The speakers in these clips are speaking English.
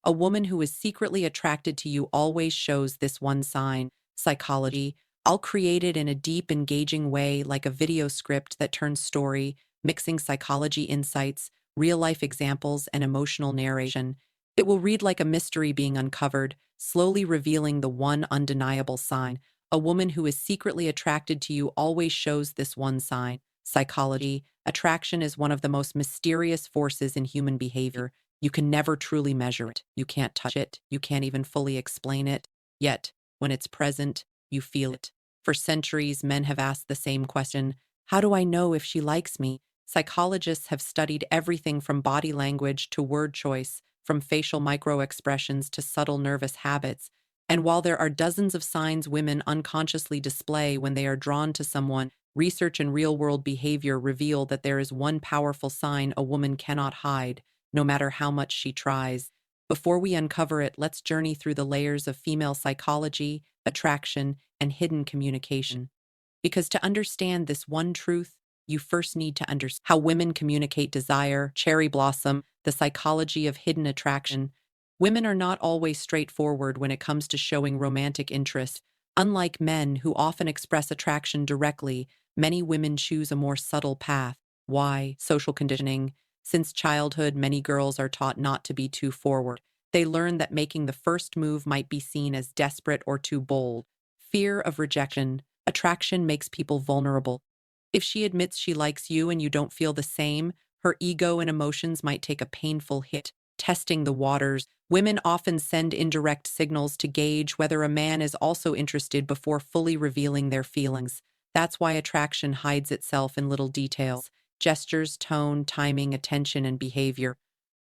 A woman who is secretly attracted to you always shows this one sign. Psychology. I'll create it in a deep, engaging way, like a video script that turns story, mixing psychology insights, real life examples, and emotional narration. It will read like a mystery being uncovered, slowly revealing the one undeniable sign. A woman who is secretly attracted to you always shows this one sign. Psychology. Attraction is one of the most mysterious forces in human behavior. You can never truly measure it. You can't touch it. You can't even fully explain it. Yet, when it's present, you feel it. For centuries, men have asked the same question: how do I know if she likes me? Psychologists have studied everything from body language to word choice, from facial microexpressions to subtle nervous habits. And while there are dozens of signs women unconsciously display when they are drawn to someone, research and real world behavior reveal that there is one powerful sign a woman cannot hide, no matter how much she tries. Before we uncover it, let's journey through the layers of female psychology, attraction, and hidden communication. Because to understand this one truth, you first need to understand how women communicate desire, cherry blossom, the psychology of hidden attraction. Women are not always straightforward when it comes to showing romantic interest. Unlike men who often express attraction directly, many women choose a more subtle path. Why? Social conditioning. Since childhood, many girls are taught not to be too forward. They learn that making the first move might be seen as desperate or too bold. Fear of rejection. Attraction makes people vulnerable. If she admits she likes you and you don't feel the same, her ego and emotions might take a painful hit. Testing the waters. Women often send indirect signals to gauge whether a man is also interested before fully revealing their feelings. That's why attraction hides itself in little details: gestures, tone, timing, attention, and behavior.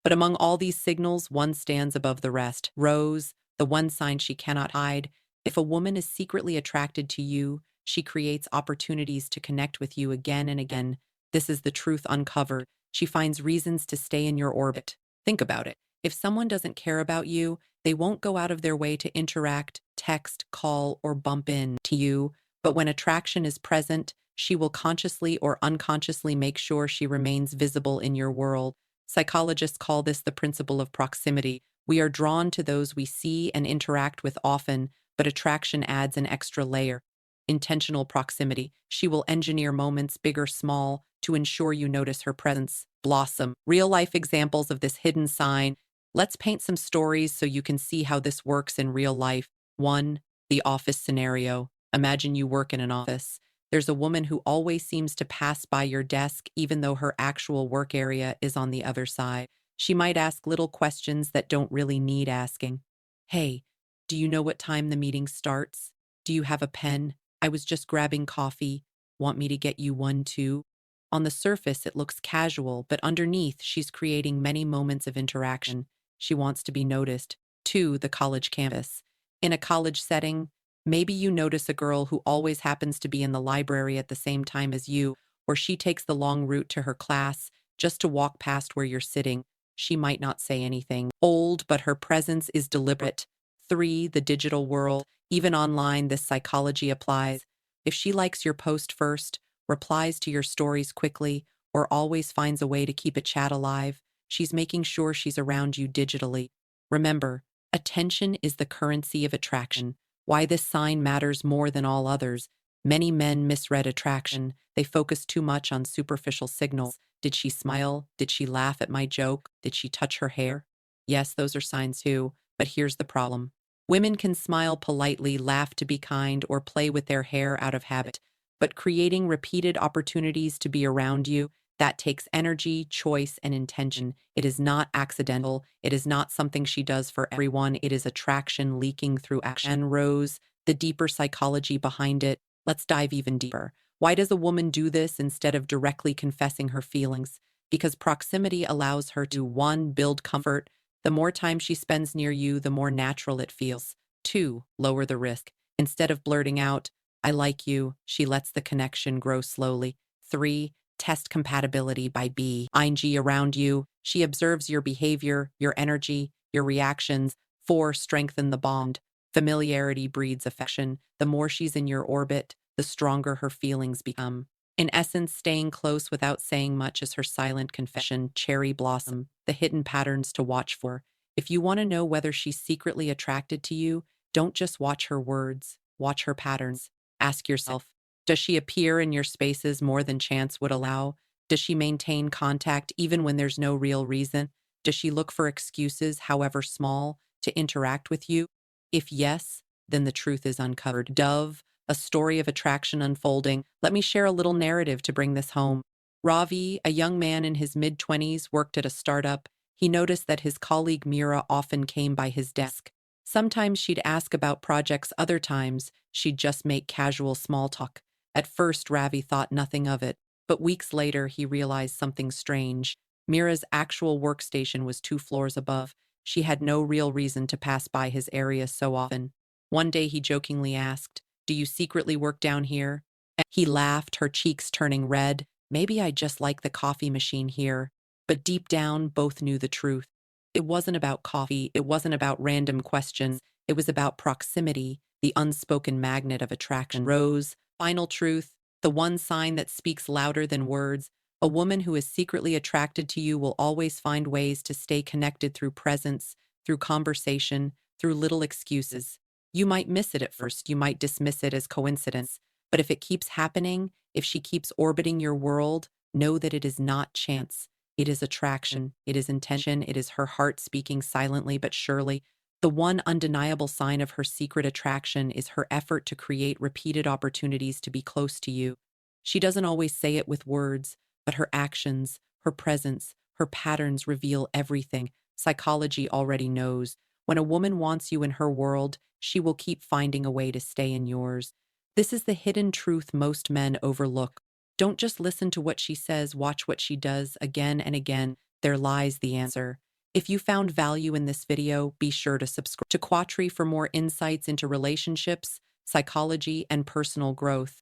But among all these signals, one stands above the rest. Rose, the one sign she cannot hide. If a woman is secretly attracted to you, she creates opportunities to connect with you again and again. This is the truth uncovered. She finds reasons to stay in your orbit. Think about it. If someone doesn't care about you, they won't go out of their way to interact, text, call, or bump in to you. But when attraction is present, she will consciously or unconsciously make sure she remains visible in your world. Psychologists call this the principle of proximity. We are drawn to those we see and interact with often, but attraction adds an extra layer. Intentional proximity. She will engineer moments, big or small, to ensure you notice her presence. Blossom. Real life examples of this hidden sign. Let's paint some stories so you can see how this works in real life. 1. The office scenario. Imagine you work in an office. There's a woman who always seems to pass by your desk even though her actual work area is on the other side. She might ask little questions that don't really need asking. Hey, do you know what time the meeting starts? Do you have a pen? I was just grabbing coffee. Want me to get you one too? On the surface, it looks casual, but underneath, she's creating many moments of interaction. She wants to be noticed. 2. The college campus. In a college setting, maybe you notice a girl who always happens to be in the library at the same time as you, or she takes the long route to her class just to walk past where you're sitting. She might not say anything old, but her presence is deliberate. 3. The digital world. Even online, this psychology applies. If she likes your post first, replies to your stories quickly, or always finds a way to keep a chat alive, she's making sure she's around you digitally. Remember, attention is the currency of attraction. Why this sign matters more than all others. Many men misread attraction. They focus too much on superficial signals. Did she smile? Did she laugh at my joke? Did she touch her hair? Yes, those are signs too, but here's the problem. Women can smile politely, laugh to be kind, or play with their hair out of habit. But creating repeated opportunities to be around you, that takes energy, choice, and intention. It is not accidental. It is not something she does for everyone. It is attraction leaking through action. Rose, the deeper psychology behind it. Let's dive even deeper. Why does a woman do this instead of directly confessing her feelings? Because proximity allows her to 1. Build comfort. The more time she spends near you, the more natural it feels. 2. Lower the risk. Instead of blurting out, I like you, she lets the connection grow slowly. 3. Test compatibility by being around you. She observes your behavior, your energy, your reactions. 4. Strengthen the bond. Familiarity breeds affection. The more she's in your orbit, the stronger her feelings become. In essence, staying close without saying much is her silent confession. Cherry blossom. The hidden patterns to watch for. If you want to know whether she's secretly attracted to you, don't just watch her words, watch her patterns. Ask yourself, does she appear in your spaces more than chance would allow? Does she maintain contact even when there's no real reason? Does she look for excuses, however small, to interact with you? If yes, then the truth is uncovered. Dove, a story of attraction unfolding. Let me share a little narrative to bring this home. Ravi, a young man in his mid-20s, worked at a startup. He noticed that his colleague Mira often came by his desk. Sometimes she'd ask about projects, other times she'd just make casual small talk. At first, Ravi thought nothing of it, but weeks later he realized something strange. Mira's actual workstation was 2 floors above. She had no real reason to pass by his area so often. One day he jokingly asked, "Do you secretly work down here?" He laughed, her cheeks turning red. "Maybe I just like the coffee machine here." But deep down, both knew the truth. It wasn't about coffee, it wasn't about random questions, it was about proximity, the unspoken magnet of attraction. Rose, final truth, the one sign that speaks louder than words. A woman who is secretly attracted to you will always find ways to stay connected through presence, through conversation, through little excuses. You might miss it at first, you might dismiss it as coincidence, but if it keeps happening, if she keeps orbiting your world, know that it is not chance. It is attraction, it is intention, it is her heart speaking silently but surely. The one undeniable sign of her secret attraction is her effort to create repeated opportunities to be close to you. She doesn't always say it with words, but her actions, her presence, her patterns reveal everything. Psychology already knows. When a woman wants you in her world, she will keep finding a way to stay in yours. This is the hidden truth most men overlook. Don't just listen to what she says, watch what she does again and again. There lies the answer. If you found value in this video, be sure to subscribe to Quatri for more insights into relationships, psychology, and personal growth.